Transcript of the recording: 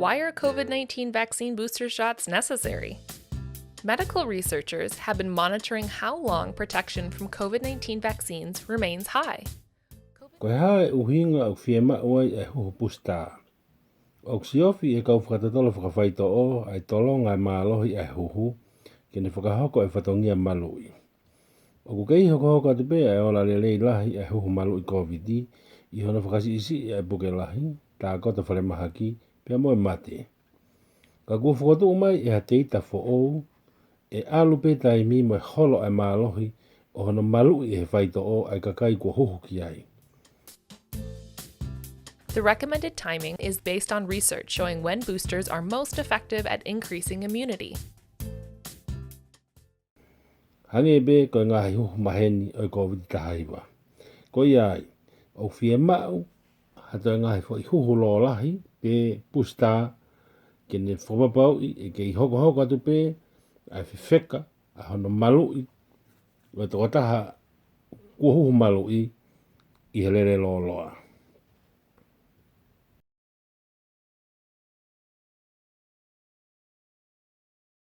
Why are COVID-19 vaccine booster shots necessary? Medical researchers have been monitoring how long protection from COVID-19 vaccines remains high. Ko hae uhinga au fiema oi e huhu pusitā. O siofi e kau whakatatolo whakawhaito o ai tolo ngai mālohi e huhu ke ne whakahoko e whatongia malu'i. O kukei hoko atu pēa e ola lelei lahi e huhu malu'i Koviti I hona whakasi isi e buke lahi tā kota whare mahaki pia moe mate. Ka kua whakatu umai e ha teita fo ou e alu pētai mi moe holo ai mālohi o hona malu'i e whaito o ai kakai kua huhu ki ai. The recommended timing is based on research showing when boosters are most effective at increasing immunity. Hange be ko ngahi huhu maheni o Koviti tahaiwa. Ko iai, o fie mau, hato ngahi fo I huhu lo lahi pe pusitā ke ne whapapau e ke I hoko atu pe ai whiwheka a hono malu'i o te wataha kua huhu malu'i I helere lo loa.